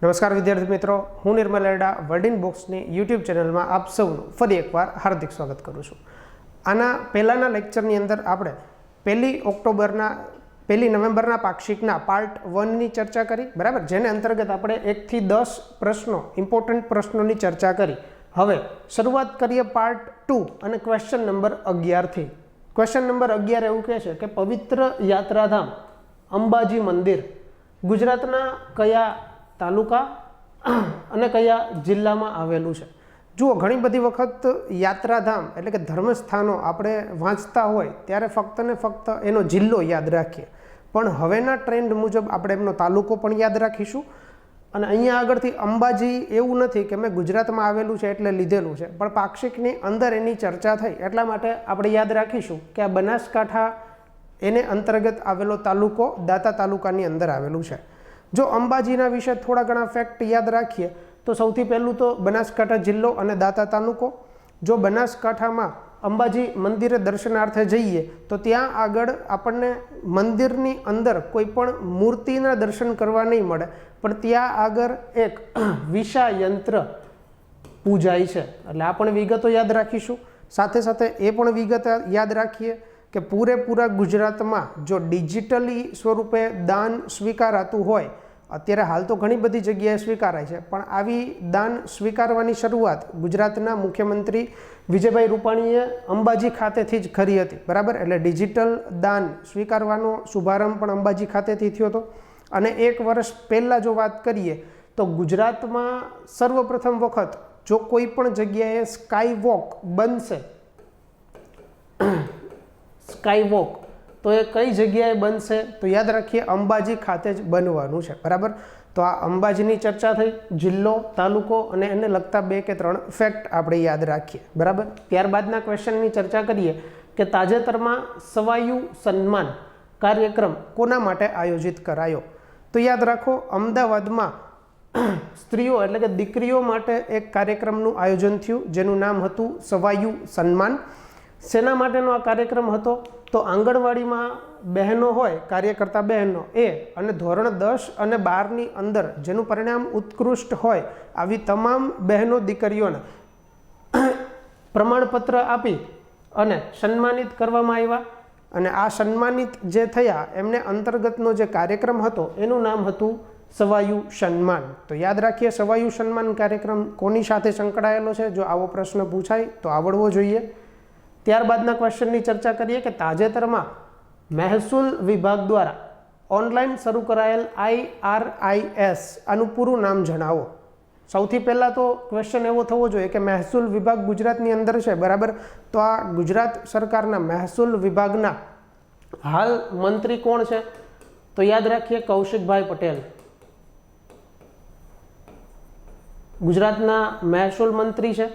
નમસ્કાર વિદ્યાર્થી મિત્રો, હું નિર્મલ એરડા વર્ડ ઇન બોક્સની યુટ્યુબ ચેનલમાં આપ સૌનું ફરી એકવાર હાર્દિક સ્વાગત કરું છું. આના પહેલાંના લેક્ચરની અંદર આપણે 1 નવેમ્બરના પાક્ષિકના પાર્ટ 1ની ચર્ચા કરી, બરાબર, જેને અંતર્ગત આપણે 1 થી 10 પ્રશ્નો, ઇમ્પોર્ટન્ટ પ્રશ્નોની ચર્ચા કરી. હવે શરૂઆત કરીએ પાર્ટ 2 અને ક્વેશ્ચન નંબર 11થી. ક્વેશ્ચન નંબર 11 એવું કહે છે કે પવિત્ર યાત્રાધામ અંબાજી મંદિર ગુજરાતના કયા તાલુકા અને કયા જિલ્લામાં આવેલું છે? જુઓ, ઘણી બધી વખત યાત્રાધામ એટલે કે ધર્મસ્થાનો આપણે વાંચતા હોય ત્યારે ફક્ત ને ફક્ત એનો જિલ્લો યાદ રાખીએ, પણ હવેના ટ્રેન્ડ મુજબ આપણે એમનો તાલુકો પણ યાદ રાખીશું. અને અહીંયા આગળથી અંબાજી એવું નથી કે મેં ગુજરાતમાં આવેલું છે એટલે લીધેલું છે, પણ પાક્ષિકની અંદર એની ચર્ચા થઈ એટલા માટે આપણે યાદ રાખીશું કે આ બનાસકાંઠા એને અંતર્ગત આવેલો તાલુકો દાતા તાલુકાની અંદર આવેલું છે. જો અંબાજીના વિશે થોડા ઘણા ફેક્ટ યાદ રાખીએ તો સૌથી પહેલું તો બનાસકાંઠા જિલ્લો અને દાતા તાલુકો. જો બનાસકાંઠામાં અંબાજી મંદિરે દર્શનાર્થે જઈએ તો ત્યાં આગળ આપણને મંદિરની અંદર કોઈ પણ મૂર્તિના દર્શન કરવા નહીં મળે, પણ ત્યાં આગળ એક વિશા યંત્ર પૂજાય છે. એટલે આ પણ વિગતો યાદ રાખીશું. સાથે સાથે એ પણ વિગત યાદ રાખીએ કે પૂરેપૂરા ગુજરાતમાં જો ડિજિટલી સ્વરૂપે દાન સ્વીકારાતું હોય, અત્યારે હાલ તો ઘણી બધી જગ્યાએ સ્વીકારાય છે, પણ આવી દાન સ્વીકારવાની શરૂઆત ગુજરાતના મુખ્યમંત્રી વિજયભાઈ રૂપાણીએ અંબાજી ખાતેથી જ કરી હતી, બરાબર. એટલે ડિજિટલ દાન સ્વીકારવાનો શુભારંભ પણ અંબાજી ખાતેથી થયો હતો. અને 1 વર્ષ પહેલાં જો વાત કરીએ તો ગુજરાતમાં સર્વપ્રથમ વખત જો કોઈ પણ જગ્યાએ સ્કાય વોક બનશે, સ્કાય વોક, તો એ કઈ જગ્યાએ બનશે તો યાદ રાખીએ અંબાજી ખાતે જ બનવાનું છે, બરાબર. તો આ અંબાજીની ચર્ચા થઈ, જિલ્લો, તાલુકો અને એને લગતા 2 કે 3 ફેક્ટ આપણે યાદ રાખીએ, બરાબર. ત્યારબાદના ક્વેશ્ચનની ચર્ચા કરીએ કે તાજેતરમાં સવાયુ સન્માન કાર્યક્રમ કોના માટે આયોજિત કરાયો? તો યાદ રાખો, અમદાવાદમાં સ્ત્રીઓ એટલે કે દીકરીઓ માટે એક કાર્યક્રમનું આયોજન થયું જેનું નામ હતું સવાયુ સન્માન. શેના માટેનો આ કાર્યક્રમ હતો? તો આંગણવાડીમાં બહેનો હોય, કાર્યકર્તા બહેનો, એ અને ધોરણ 10 અને 12ની અંદર જેનું પરિણામ ઉત્કૃષ્ટ હોય આવી તમામ બહેનો દીકરીઓને પ્રમાણપત્ર આપી અને સન્માનિત કરવામાં આવ્યા. અને આ સન્માનિત જે થયા એમને અંતર્ગતનો જે કાર્યક્રમ હતો એનું નામ હતું સવાયુ સન્માન. તો યાદ રાખીએ, સવાયુ સન્માન કાર્યક્રમ કોની સાથે સંકળાયેલો છે? જો આવો પ્રશ્ન પૂછાય તો આવડવો જોઈએ. ત્યારબાદના ક્વેશ્ચનની ચર્ચા કરીએ કે તાજેતરમાં મહેસૂલ વિભાગ દ્વારા ઓનલાઈન શરૂ કરાયેલ IRIS આનું પૂરું નામ જણાવો. સૌથી પહેલાં તો ક્વેશ્ચન એવો થવો જોઈએ કે મહેસૂલ વિભાગ ગુજરાતની અંદર છે, બરાબર. તો આ ગુજરાત સરકારના મહેસૂલ વિભાગના હાલ મંત્રી કોણ છે? તો યાદ રાખીએ કૌશિકભાઈ પટેલ. ગુજરાતના મહેસૂલ મંત્રી છે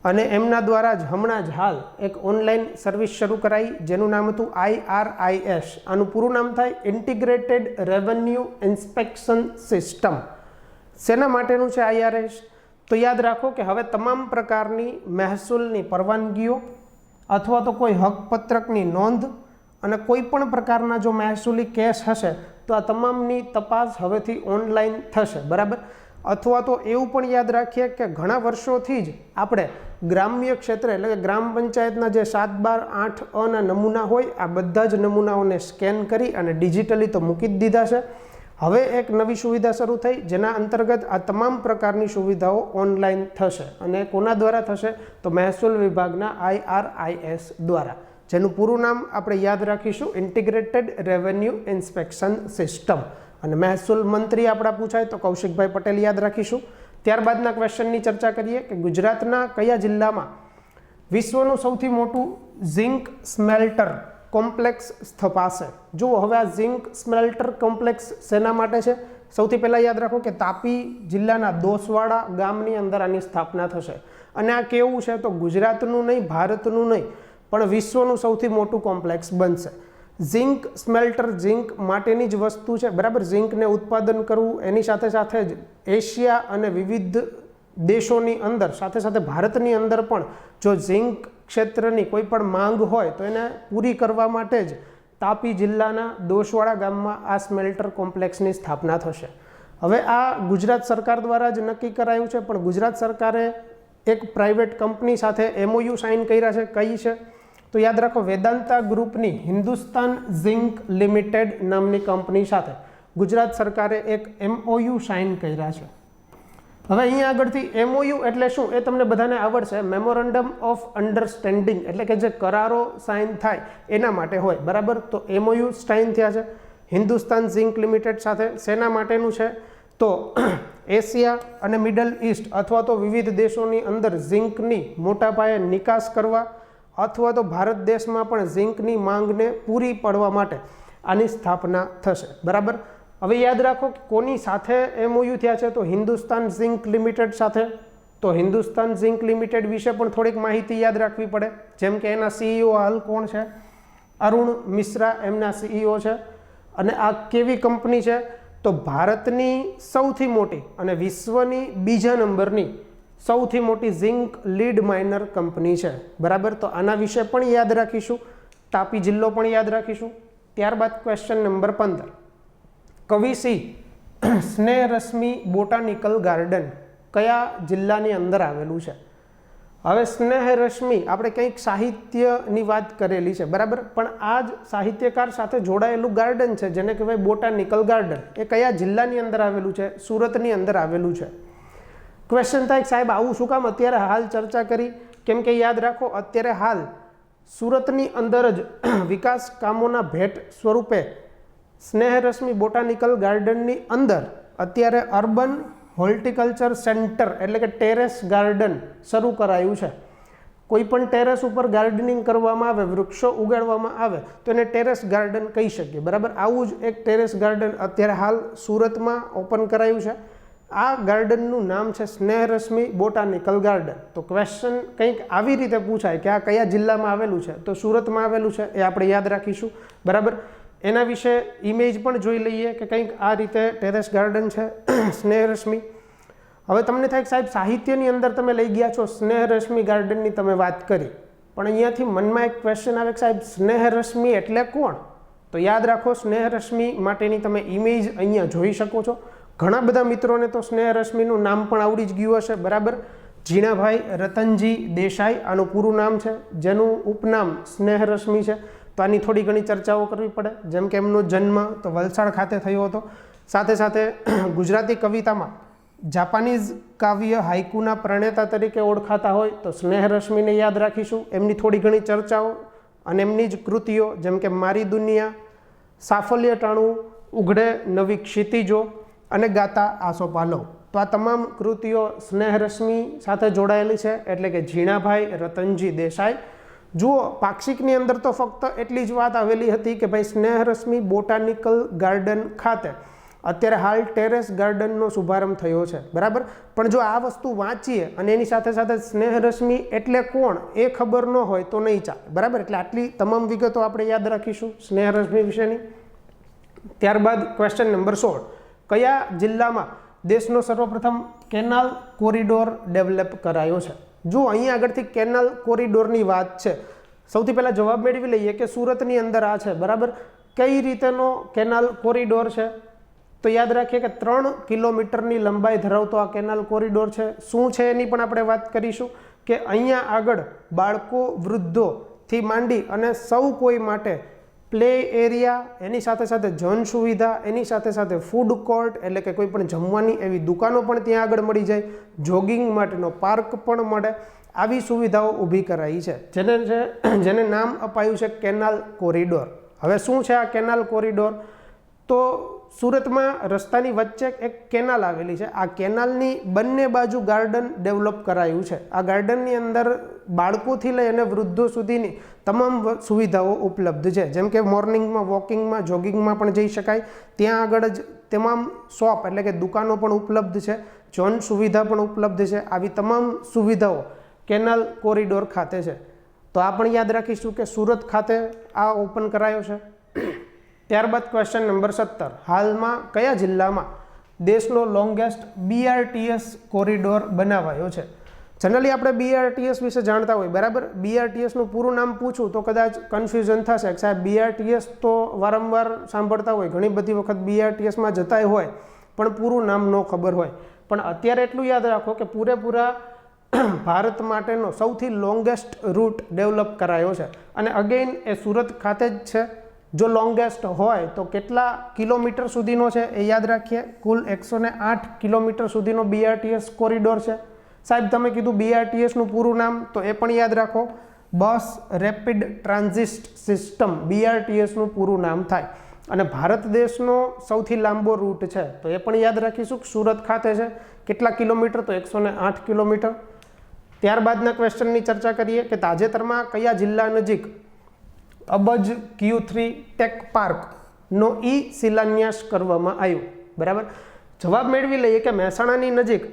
અને એમના દ્વારા જ હમણાં જ હાલ એક ઓનલાઈન સર્વિસ શરૂ કરાઈ જેનું નામ હતું IRIS. આનું પૂરું નામ થાય ઇન્ટિગ્રેટેડ રેવન્યુ ઇન્સ્પેક્શન સિસ્ટમ. શેના માટેનું છે IRIS? તો યાદ રાખો કે હવે તમામ પ્રકારની મહેસૂલની પરવાનગીઓ અથવા તો કોઈ હકપત્રકની નોંધ અને કોઈ પણ પ્રકારના જો મહેસૂલી કેસ હશે તો આ તમામની તપાસ હવેથી ઓનલાઈન થશે, બરાબર. અથવા તો એવું પણ યાદ રાખીએ કે ઘણા વર્ષોથી જ આપણે ગ્રામ્ય ક્ષેત્રે એટલે કે ગ્રામ પંચાયતના જે 7, 12, 8 ના નમૂના હોય, આ બધા જ નમૂનાઓને સ્કેન કરી અને ડિજિટલી તો મૂકી જ દીધા છે. હવે એક નવી સુવિધા શરૂ થઈ જેના અંતર્ગત આ તમામ પ્રકારની સુવિધાઓ ઓનલાઈન થશે. અને કોના દ્વારા થશે? તો મહેસૂલ વિભાગના IRIS દ્વારા, જેનું પૂરું નામ આપણે યાદ રાખીશું ઇન્ટિગ્રેટેડ રેવન્યુ ઇન્સ્પેક્શન સિસ્ટમ. અને મહેસૂલ મંત્રી આપણા પૂછાય તો કૌશિકભાઈ પટેલ યાદ રાખીશું. ત્યારબાદના ક્વેશ્ચનની ચર્ચા કરીએ કે ગુજરાતના કયા જિલ્લામાં વિશ્વનું સૌથી મોટું ઝિંક સ્મેલ્ટર કોમ્પ્લેક્સ સ્થપાશે? જુઓ, હવે આ ઝિંક સ્મેલ્ટર કોમ્પ્લેક્સ શેના માટે છે? સૌથી પહેલાં યાદ રાખો કે તાપી જિલ્લાના દોસવાડા ગામની અંદર આની સ્થાપના થશે. અને આ કેવું છે? તો ગુજરાતનું નહીં, ભારતનું નહીં, પણ વિશ્વનું સૌથી મોટું કોમ્પ્લેક્સ બનશે. ઝિંક સ્મેલ્ટર ઝિંક માટેની જ વસ્તુ છે, બરાબર. ઝિંકને ઉત્પાદન કરવું એની સાથે સાથે જ એશિયા અને વિવિધ દેશોની અંદર સાથે સાથે ભારતની અંદર પણ જો ઝિંક ક્ષેત્રની કોઈ પણ માંગ હોય તો એને પૂરી કરવા માટે જ તાપી જિલ્લાના દોસવાડા ગામમાં આ સ્મેલ્ટર કોમ્પ્લેક્સની સ્થાપના થશે. હવે આ ગુજરાત સરકાર દ્વારા જ નક્કી કરાયું છે, પણ ગુજરાત સરકારે એક પ્રાઇવેટ કંપની સાથે MOU સાઇન કર્યા છે. કઈ છે? તો યાદ રાખો, વેદાંતા ગ્રુપની હિન્દુસ્તાન ઝિંક લિમિટેડ નામની કંપની સાથે ગુજરાત સરકારે એક MOU સાઇન કર્યા છે. હવે અહીંયા આગળથી MOU એટલે શું એ તમને બધાને આવડશે. મેમોરેન્ડમ ઓફ અન્ડરસ્ટેન્ડિંગ એટલે કે જે કરારો સાઇન થાય એના માટે હોય, બરાબર. તો MOU સાઇન થયા છે હિન્દુસ્તાન ઝિંક લિમિટેડ સાથે. શેના માટેનું છે? તો એશિયા અને મિડલ ઈસ્ટ અથવા તો વિવિધ દેશોની અંદર ઝિંકની મોટા પાયે નિકાસ કરવા અથવા તો ભારત દેશમાં પણ ઝિંકની માંગને પૂરી પાડવા માટે આની સ્થાપના થશે, બરાબર. હવે યાદ રાખો કોની સાથે MOU થયા છે? તો હિન્દુસ્તાન ઝિંક લિમિટેડ સાથે. તો હિન્દુસ્તાન ઝિંક લિમિટેડ વિશે પણ થોડીક માહિતી યાદ રાખવી પડે. જેમ કે એના CEO હાલ કોણ છે? અરુણ મિશ્રા એમના CEO છે. અને આ કેવી કંપની છે? તો ભારતની સૌથી મોટી અને વિશ્વની બીજા નંબરની સૌથી મોટી ઝિંક લીડ માઇનર કંપની છે, બરાબર. તો આના વિશે પણ યાદ રાખીશું. તાપી જિલ્લો પણ યાદ રાખીશું. ત્યારબાદ question number 15, કવિસિંહ Sneharashmi botanical garden કયા જિલ્લાની અંદર આવેલું છે? હવે સ્નેહરશ્મિ આપણે કંઈક સાહિત્યની વાત કરેલી છે, બરાબર. પણ આ જ સાહિત્યકાર સાથે જોડાયેલું ગાર્ડન છે જેને કહેવાય બોટાનિકલ ગાર્ડન. એ કયા જિલ્લાની અંદર આવેલું છે? સુરતની અંદર આવેલું છે. ક્વેશ્ચન થાય સાહેબ આવું શું કામ અત્યારે હાલ ચર્ચા કરી? કેમ કે યાદ રાખો અત્યારે હાલ સુરતની અંદર જ વિકાસ કામોના ભેટ સ્વરૂપે સ્નેહરશ્મિ બોટાનિકલ ગાર્ડનની અંદર અત્યારે અર્બન હોર્ટિકલ્ચર સેન્ટર એટલે કે ટેરેસ ગાર્ડન શરૂ કરાયું છે. કોઈ પણ ટેરેસ ઉપર ગાર્ડનિંગ કરવામાં આવે, વૃક્ષો ઉગાડવામાં આવે તો એને ટેરેસ ગાર્ડન કહી શકીએ, બરાબર. આવું જ એક ટેરેસ ગાર્ડન અત્યારે હાલ સુરતમાં ઓપન કરાયું છે. આ ગાર્ડનનું નામ છે સ્નેહરશ્મિ બોટાનિકલ ગાર્ડન. તો ક્વેશ્ચન કંઈક આવી રીતે પૂછાય કે આ કયા જિલ્લામાં આવેલું છે? તો સુરતમાં આવેલું છે, એ આપણે યાદ રાખીશું, બરાબર. એના વિશે ઇમેજ પણ જોઈ લઈએ કે કંઈક આ રીતે ટેરેસ ગાર્ડન છે સ્નેહરશ્મિ. હવે તમને થાય સાહેબ સાહિત્યની અંદર તમે લઈ ગયા છો, સ્નેહરશ્મિ ગાર્ડનની તમે વાત કરી, પણ અહીંયાથી મનમાં એક ક્વેશ્ચન આવે કે સાહેબ સ્નેહરશ્મિ એટલે કોણ? તો યાદ રાખો સ્નેહરશ્મિ માટેની તમે ઇમેજ અહીંયા જોઈ શકો છો. ઘણા બધા મિત્રોને તો સ્નેહરશ્મિનું નામ પણ આવડી જ ગયું હશે, બરાબર. જીણાભાઈ રતનજી દેસાઈ આનું પૂરું નામ છે, જેનું ઉપનામ સ્નેહરશ્મિ છે. તો આની થોડી ઘણી ચર્ચાઓ કરવી પડે. જેમ કે એમનો જન્મ તો વલસાડ ખાતે થયો હતો. સાથે સાથે ગુજરાતી કવિતામાં જાપાનીઝ કાવ્ય હાઇકુના પ્રણેતા તરીકે ઓળખાતા હોય તો સ્નેહરશ્મિને યાદ રાખીશું. એમની થોડી ઘણી ચર્ચાઓ અને એમની જ કૃતિઓ જેમ કે મારી દુનિયા, સાફલ્ય ટાણું, ઉઘડે નવી ક્ષિતિજો અને ગાતા આસોપાલવ. તો આ તમામ કૃતિઓ સ્નેહરશ્મિ સાથે જોડાયેલી છે, એટલે કે જીણાભાઈ રતનજી દેસાઈ. જુઓ પાક્ષિકની અંદર તો ફક્ત એટલી જ વાત આવેલી હતી કે ભાઈ સ્નેહરશ્મિ બોટાનિકલ ગાર્ડન ખાતે અત્યારે હાલ ટેરેસ ગાર્ડનનો શુભારંભ થયો છે, બરાબર. પણ જો આ વસ્તુ વાંચીએ અને એની સાથે સાથે સ્નેહરશ્મિ એટલે કોણ એ ખબર ન હોય તો નહીં ચાલે, બરાબર. એટલે આટલી તમામ વિગતો આપણે યાદ રાખીશું સ્નેહરશ્મિ વિશેની. ત્યારબાદ ક્વેશ્ચન નંબર 16, કયા જિલ્લામાં દેશનો સર્વપ્રથમ કેનાલ કોરિડોર ડેવલપ કરાયો છે? જો અહીંયા આગળથી કેનાલ કોરિડોરની વાત છે. સૌથી પહેલાં જવાબ મેળવી લઈએ કે સુરતની અંદર આ છે, બરાબર. કઈ રીતેનો કેનાલ કોરિડોર છે? તો યાદ રાખીએ કે 3 કિલોમીટરની લંબાઈ ધરાવતો આ કેનાલ કોરિડોર છે. શું છે એની પણ આપણે વાત કરીશું કે અહીંયા આગળ બાળકો, વૃદ્ધોથી માંડી અને સૌ કોઈ માટે પ્લે એરિયા, એની સાથે સાથે જન સુવિધા, એની સાથે સાથે ફૂડ કોર્ટ એટલે કે કોઈ પણ જમવાની એવી દુકાનો પણ ત્યાં આગળ મળી જાય, જોગિંગ માટેનો પાર્ક પણ મળે, આવી સુવિધાઓ ઊભી કરાઈ છે, જેને નામ અપાયું છે કેનાલ કોરિડોર. હવે શું છે આ કેનાલ કોરિડોર? તો સુરતમાં રસ્તાની વચ્ચે એક કેનાલ આવેલી છે. આ કેનાલની બંને બાજુ ગાર્ડન ડેવલપ કરાયું છે. આ ગાર્ડનની અંદર બાળકોથી લઈ અને વૃદ્ધો સુધીની તમામ સુવિધાઓ ઉપલબ્ધ છે. જેમ કે મોર્નિંગમાં વોકિંગમાં, જોગિંગમાં પણ જઈ શકાય. ત્યાં આગળ જ તમામ શોપ એટલે કે દુકાનો પણ ઉપલબ્ધ છે, જોન સુવિધા પણ ઉપલબ્ધ છે. આવી તમામ સુવિધાઓ કેનાલ કોરિડોર ખાતે છે. તો આ પણ યાદ રાખીશું કે સુરત ખાતે આ ઓપન કરાયો છે. ત્યારબાદ ક્વેશ્ચન નંબર 17, હાલમાં કયા જિલ્લામાં દેશનો લોંગેસ્ટ BRTS કોરિડોર બનાવાયો છે? જનરલી આપણે BRTS વિશે જાણતા હોય, બરાબર. BRTSનું પૂરું નામ પૂછું તો કદાચ કન્ફ્યુઝન થશે કે સાહેબ BRTS તો વારંવાર સાંભળતા હોય, ઘણી બધી વખત BRTSમાં જતા હોય, પણ પૂરું નામ ન ખબર હોય. પણ અત્યારે એટલું યાદ રાખો કે પૂરેપૂરા ભારત માટેનો સૌથી લોંગેસ્ટ રૂટ ડેવલપ કરાયો છે અને અગેઇન એ સુરત ખાતે જ છે. જો લોંગેસ્ટ હોય તો કેટલા કિલોમીટર સુધીનો છે એ યાદ રાખીએ. કુલ 108 કિલોમીટર સુધીનો BRTS કોરિડોર છે. સાહેબ તમે કીધું BRTSનું પૂરું નામ, તો એ પણ યાદ રાખો. બસ રેપિડ ટ્રાન્ઝિટ સિસ્ટમ BRTSનું પૂરું નામ થાય. અને ભારત દેશનો સૌથી લાંબો રૂટ છે તો એ પણ યાદ રાખીશું. સુરત ખાતે છે. કેટલા કિલોમીટર? તો 108 કિલોમીટર. ત્યારબાદના ક્વેશ્ચનની ચર્ચા કરીએ કે તાજેતરમાં કયા જિલ્લા નજીક અબજ Q3 ટેક પાર્કનો શિલાન્યાસ કરવામાં આવ્યો? બરાબર, જવાબ મેળવી લઈએ કે મહેસાણાની નજીક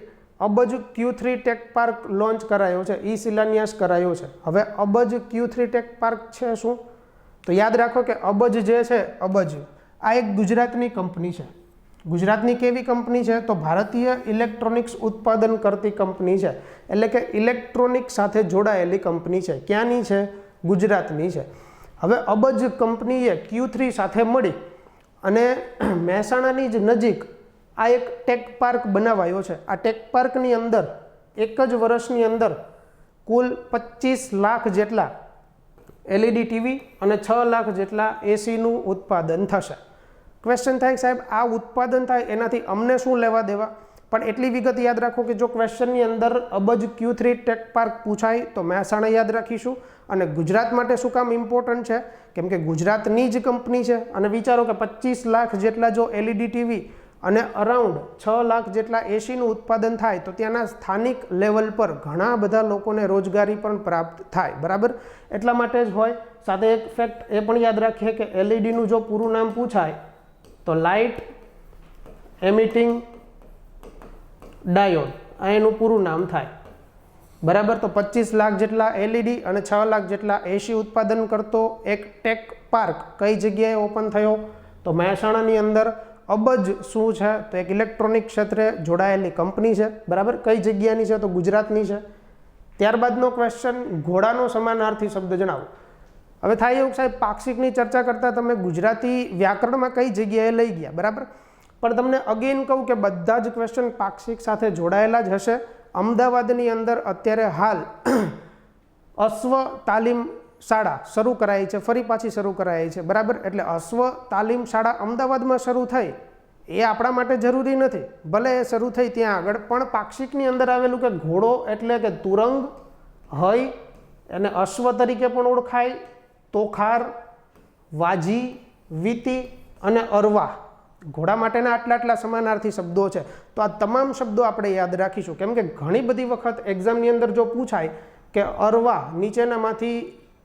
અબજ Q3 ટેક પાર્ક લોન્ચ કરાયો છે, શિલાન્યાસ કરાયો છે. હવે અબજ Q3 ટેક પાર્ક છે શું? તો યાદ રાખો કે અબજ જે છે, અબજ આ એક ગુજરાતની કંપની છે. ગુજરાતની કેવી કંપની છે? તો ભારતીય ઇલેક્ટ્રોનિક્સ ઉત્પાદન કરતી કંપની છે. એટલે કે ઇલેક્ટ્રોનિક સાથે જોડાયેલી કંપની છે. ક્યાંની છે? ગુજરાતની છે. હવે અબજ કંપનીએ Q3 સાથે મળી અને મહેસાણાની જ નજીક આ એક ટેક પાર્ક બનાવાયો છે. આ ટેક પાર્કની અંદર એક જ વર્ષની અંદર કુલ 25 લાખ જેટલા LED ટીવી અને 6 લાખ જેટલા એસીનું ઉત્પાદન થશે. ક્વેશ્ચન થાય સાહેબ આ ઉત્પાદન થાય એનાથી અમને શું લેવા દેવા? પણ એટલી વિગત યાદ રાખો કે જો ક્વેશ્ચનની અંદર અબજ Q3 ટેક પાર્ક પૂછાય તો મહેસાણા યાદ રાખીશું. અને ગુજરાત માટે શું કામ ઇમ્પોર્ટન્ટ છે? કેમ કે ગુજરાતની જ કંપની છે અને વિચારો કે 25 લાખ જેટલા જો LED ટીવી અને અરાઉન્ડ 6 લાખ જેટલા એસીનું ઉત્પાદન થાય તો ત્યાંના સ્થાનિક લેવલ પર ઘણા બધા લોકોને રોજગારી પણ પ્રાપ્ત થાય. બરાબર, એટલા માટે જ હોય. સાથે એક ફેક્ટ એ પણ યાદ રાખીએ કે LEDનું જો પૂરું નામ પૂછાય તો લાઇટ એમિટિંગ ડાયોડ, આ એનું પૂરું નામ થાય. બરાબર, તો 25 લાખ જેટલા LED અને 6 લાખ જેટલા એસી ઉત્પાદન કરતો એક ટેક પાર્ક કઈ જગ્યાએ ઓપન થયો? તો મહેસાણાની અંદર. અબજ શું છે? તો એક ઇલેક્ટ્રોનિક ક્ષેત્રે જોડાયેલી કંપની છે. બરાબર, કઈ જગ્યાની છે? તો ગુજરાતની છે. ત્યારબાદનો ક્વેશ્ચન, ઘોડાનો સમાનાર્થી શબ્દ જણાવો. હવે થાય એવું સાહેબ પાક્ષિકની ચર્ચા કરતા તમે ગુજરાતી વ્યાકરણમાં કઈ જગ્યાએ લઈ ગયા? બરાબર, પણ તમને અગેન કહું કે બધા જ ક્વેશ્ચન પાક્ષિક સાથે જોડાયેલા જ હશે. અમદાવાદની અંદર અત્યારે હાલ અશ્વ તાલીમ શાળા શરૂ કરાઈ છે, ફરી પાછી શરૂ કરાઈ છે. બરાબર, એટલે અશ્વ તાલીમ શાળા અમદાવાદમાં શરૂ થઈ એ આપણા માટે જરૂરી નથી, ભલે એ શરૂ થઈ ત્યાં આગળ, પણ પાક્ષિકની અંદર આવેલું કે ઘોડો એટલે કે તુરંગ, હય અને અશ્વ તરીકે પણ ઓળખાય, તોખાર, વાજી, વીતી અને અરવા. ઘોડા માટેના આટલા સમાનાર્થી શબ્દો છે. તો આ તમામ શબ્દો આપણે યાદ રાખીશું. કેમ કે ઘણી બધી વખત એક્ઝામની અંદર જો પૂછાય કે અરવા નીચેનામાંથી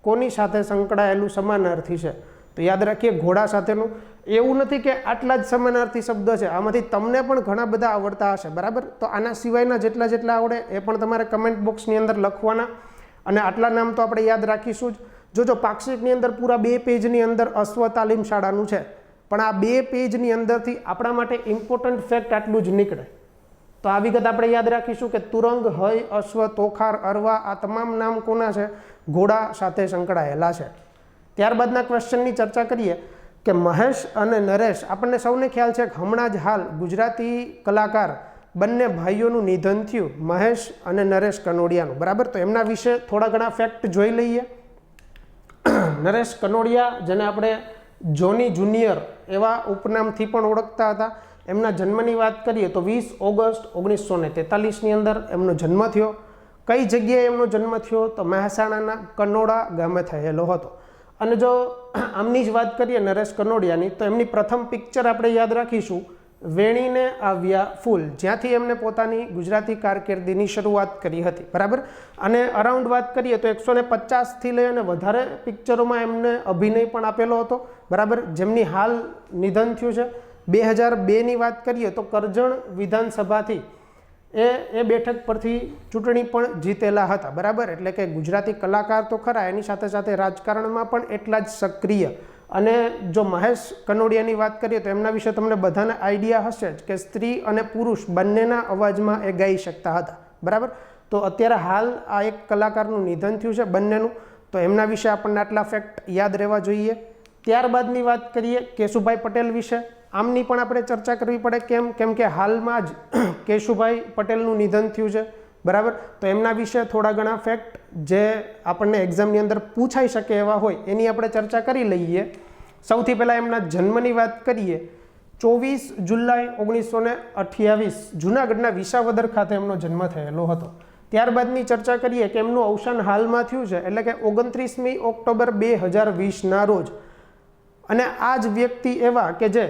કોની સાથે સંકળાયેલું સમાનાર્થી છે, તો યાદ રાખીએ ઘોડા સાથેનું. એવું નથી કે આટલા જ સમાનાર્થી શબ્દ છે, આમાંથી તમને પણ ઘણા બધા આવડતા હશે. બરાબર, તો આના સિવાયના જેટલા આવડે એ પણ તમારે કમેન્ટ બોક્સની અંદર લખવાના. અને આટલા નામ તો આપણે યાદ રાખીશું જ. જો પાક્ષિકની અંદર પૂરા 2 પેજની અંદર અશ્વ તાલીમ શાળાનું છે, પણ આ 2 પેજની અંદરથી આપણા માટે ઇમ્પોર્ટન્ટ ફેક્ટ આટલું જ નીકળે. તો આ વિગત આપણે યાદ રાખીશું કે તુરંગ, હય, અશ્વ, તોખાર, અરવા આ તમામ નામ કોના છે? ઘોડા સાથે સંકળાયેલા છે. ત્યારબાદના ક્વેશ્ચનની ચર્ચા કરીએ કે મહેશ અને નરેશ. આપણને સૌને ખ્યાલ છે કે હમણાં જ હાલ ગુજરાતી કલાકાર બંને ભાઈઓનું નિધન થયું, મહેશ અને નરેશ કનોડિયાનું. બરાબર, તો એમના વિશે થોડા ઘણા ફેક્ટ જોઈ લઈએ. નરેશ કનોડિયા, જેને આપણે જોની જુનિયર એવા ઉપનામથી પણ ઓળખતા હતા, એમના જન્મની વાત કરીએ તો 20 ઓગસ્ટ 1943ની અંદર એમનો જન્મ થયો. કઈ જગ્યાએ એમનો જન્મ થયો? તો મહેસાણાના કનોડા ગામે થયેલો હતો. અને જો આમની જ વાત કરીએ નરેશ કનોડિયાની, તો એમની પ્રથમ પિક્ચર આપણે યાદ રાખીશું વેણીને આવ્યા ફૂલ, જ્યાંથી એમને પોતાની ગુજરાતી કારકિર્દીની શરૂઆત કરી હતી. બરાબર, અને અરાઉન્ડ વાત કરીએ તો 150થી લઈ અને વધારે પિક્ચરોમાં એમને અભિનય પણ આપેલો હતો. બરાબર, જેમની હાલ નિધન થયું છે. 2002ની વાત કરીએ તો કરજણ વિધાનસભાથી એ બેઠક પરથી ચૂંટણી પણ જીતેલા હતા. બરાબર, એટલે કે ગુજરાતી કલાકાર તો ખરા, એની સાથે સાથે રાજકારણમાં પણ એટલા જ સક્રિય. અને જો મહેશ કનોડિયાની વાત કરીએ તો એમના વિશે તમને બધાને આઈડિયા હશે જ કે સ્ત્રી અને પુરુષ બંનેના અવાજમાં એ ગાઈ શકતા હતા. બરાબર, તો અત્યારે હાલ આ એક કલાકારનું નિધન થયું છે બંનેનું, તો એમના વિશે આપણને આટલા ફેક્ટ યાદ રહેવા જોઈએ. ત્યારબાદની વાત કરીએ કેશુભાઈ પટેલ વિશે. આમની પણ આપણે ચર્ચા કરવી પડે. કેમ કે હાલમાં જ કેશુભાઈ પટેલનું નિધન થયું છે, બરાબર. તો એમના વિશે થોડા ઘણા ફેક્ટ જે આપણને એક્ઝામની અંદર પૂછાઈ શકે એવા હોય એની આપણે ચર્ચા કરી લઈએ. સૌથી પહેલાં એમના જન્મની વાત કરીએ. 24 જુલાઈ 1928 જૂનાગઢના વિસાવદર ખાતે એમનો જન્મ થયેલો હતો. ત્યારબાદની ચર્ચા કરીએ કે એમનું અવસાન હાલમાં થયું છે, એટલે કે 29મી ઓક્ટોબર 2020ના રોજ. અને આ જ વ્યક્તિ એવા કે જે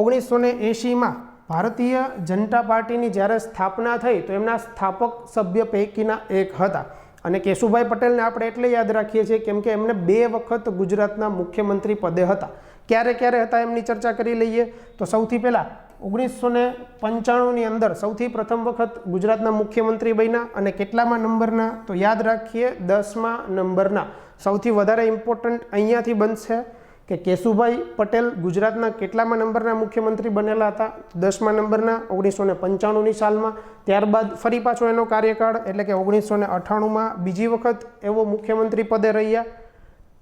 1980માં ભારતીય જનતા પાર્ટીની જ્યારે સ્થાપના થઈ તો એમના સ્થાપક સભ્ય પૈકીના એક હતા. અને કેશુભાઈ પટેલને આપણે એટલે યાદ રાખીએ છીએ કેમ કે એમને 2 વખત ગુજરાતના મુખ્યમંત્રી પદે હતા. ક્યારે ક્યારે હતા એમની ચર્ચા કરી લઈએ. તો સૌથી પહેલાં 1995ની અંદર સૌથી પ્રથમ વખત ગુજરાતના મુખ્યમંત્રી બન્યા. અને કેટલામાં નંબરના? તો યાદ રાખીએ 10મા નંબરના. સૌથી વધારે ઇમ્પોર્ટન્ટ અહીંયાથી બનશે કે કેશુભાઈ પટેલ ગુજરાતના કેટલામાં નંબરના મુખ્યમંત્રી બનેલા હતા? 10મા નંબરના 1995ની સાલમાં. ત્યારબાદ ફરી પાછો એનો કાર્યકાળ એટલે કે 1998માં બીજી વખત એવો મુખ્યમંત્રી પદે રહ્યા.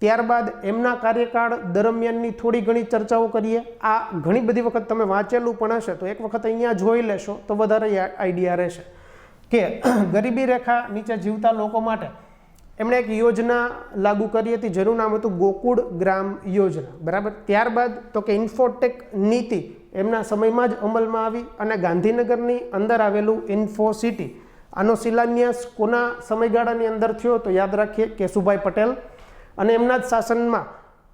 ત્યારબાદ એમના કાર્યકાળ દરમિયાનની થોડી ઘણી ચર્ચાઓ કરીએ. આ ઘણી બધી વખત તમે વાંચેલું પણ હશે તો એક વખત અહીંયા જોઈ લેશો તો વધારે આઈડિયા રહેશે કે ગરીબી રેખા નીચે જીવતા લોકો માટે એમણે એક યોજના લાગુ કરી હતી જેનું નામ હતું ગોકુળ ગ્રામ યોજના, બરાબર. ત્યારબાદ તો કે ઇન્ફોટેક નીતિ એમના સમયમાં જ અમલમાં આવી અને ગાંધીનગરની અંદર આવેલું ઇન્ફો સિટી આનો શિલાન્યાસ કોના સમયગાળાની અંદર થયો? તો યાદ રાખીએ કેશુભાઈ પટેલ. અને એમના જ શાસનમાં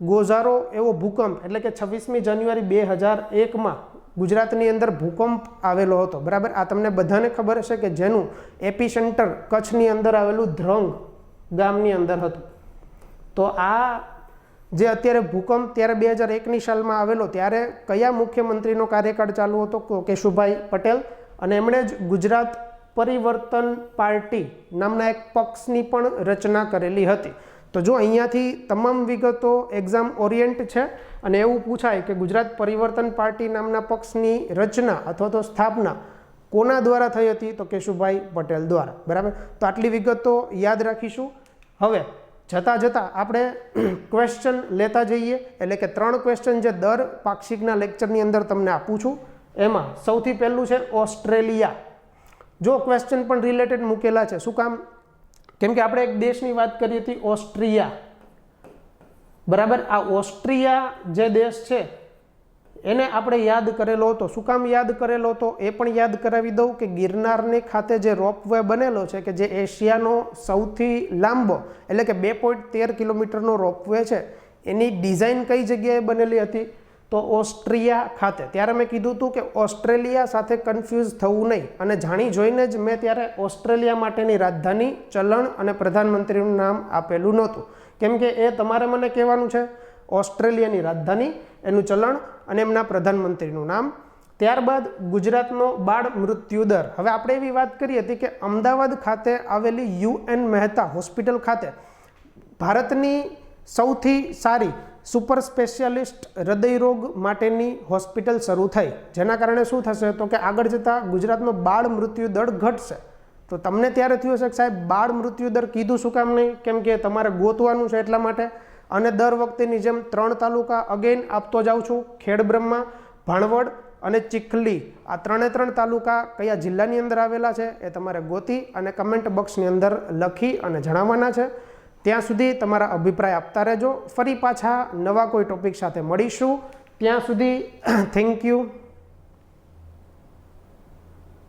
ગોઝારો એવો ભૂકંપ એટલે કે 26મી જાન્યુઆરી 2001માં ગુજરાતની અંદર ભૂકંપ આવેલો હતો, બરાબર. આ તમને બધાને ખબર હશે કે જેનું એપી સેન્ટર કચ્છની અંદર આવેલું ધ્રંગ ગામની અંદર હતું. તો આ જે અત્યારે ભૂકંપ ત્યારે 2001ની સાલમાં આવેલો ત્યારે કયા મુખ્યમંત્રીનો કાર્યકાળ ચાલુ હતો? કેશુભાઈ પટેલ. અને એમણે જ ગુજરાત પરિવર્તન પાર્ટી નામના એક પક્ષની પણ રચના કરેલી હતી. તો જો અહીંયાથી તમામ વિગતો એક્ઝામ ઓરિયન્ટ છે અને એવું પૂછાય કે ગુજરાત પરિવર્તન પાર્ટી નામના પક્ષની રચના અથવા તો સ્થાપના કોના દ્વારા થઈ હતી? તો કેશુભાઈ પટેલ દ્વારા, બરાબર. તો આટલી વિગતો યાદ રાખીશું. હવે જતાં જતાં આપણે ક્વેશ્ચન લેતા જઈએ એટલે કે 3 ક્વેશ્ચન જે દર પાક્ષિકના લેક્ચરની અંદર તમને આપું છું. એમાં સૌથી પહેલું છે ઓસ્ટ્રેલિયા. જો ક્વેશ્ચન પણ રિલેટેડ મૂકેલા છે. શું કામ? કેમ કે આપણે એક દેશની વાત કરી હતી ઓસ્ટ્રિયા, બરાબર. આ ઓસ્ટ્રિયા જે દેશ છે એને આપણે યાદ કરેલો હતો. શું કામ યાદ કરેલો હતો એ પણ યાદ કરાવી દઉં કે ગિરનારની ખાતે જે રોપવે બનેલો છે કે જે એશિયાનો સૌથી લાંબો એટલે કે 2.13 કિલોમીટરનો રોપવે છે એની ડિઝાઇન કઈ જગ્યાએ બનેલી હતી? તો ઓસ્ટ્રિયા ખાતે. ત્યારે મેં કીધું હતું કે ઓસ્ટ્રેલિયા સાથે કન્ફ્યુઝ થવું નહીં અને જાણી જોઈને જ મેં ત્યારે ઓસ્ટ્રેલિયા માટેની રાજધાની, ચલણ અને પ્રધાનમંત્રીનું નામ આપેલું નહોતું. કેમ કે એ તમારે મને કહેવાનું છે ઓસ્ટ્રેલિયાની રાજધાની, એનું ચલણ અને એમના પ્રધાનમંત્રીનું નામ. ત્યારબાદ ગુજરાતનો બાળ મૃત્યુ દર. હવે આપણે એવી વાત કરી હતી કે અમદાવાદ ખાતે આવેલી UN મહેતા હોસ્પિટલ ખાતે ભારતની સૌથી સારી સુપર સ્પેશિયાલિસ્ટ હૃદયરોગ માટેની હોસ્પિટલ શરૂ થઈ, જેના કારણે શું થશે? તો કે આગળ જતાં ગુજરાતનો બાળ મૃત્યુ દર ઘટશે. તો તમને ત્યારે થયું હશે કે સાહેબ બાળ મૃત્યુ દર કીધું શું કામ નહીં? કેમ કે તમારે ગોતવાનું છે એટલા માટે. અને દર વખતેની જેમ 3 તાલુકા અગેન આપતો જાઉં છું. ખેડબ્રહ્મા, ભાણવડ અને ચીખલી. આ 3 તાલુકા કયા જિલ્લાની અંદર આવેલા છે એ તમારે ગોતી અને કમેન્ટ બોક્સની અંદર લખી અને જણાવવાના છે. ત્યાં સુધી તમારા અભિપ્રાય આપતા રહેજો. ફરી પાછા નવા કોઈ ટોપિક સાથે મળીશું. ત્યાં સુધી થેન્ક યુ.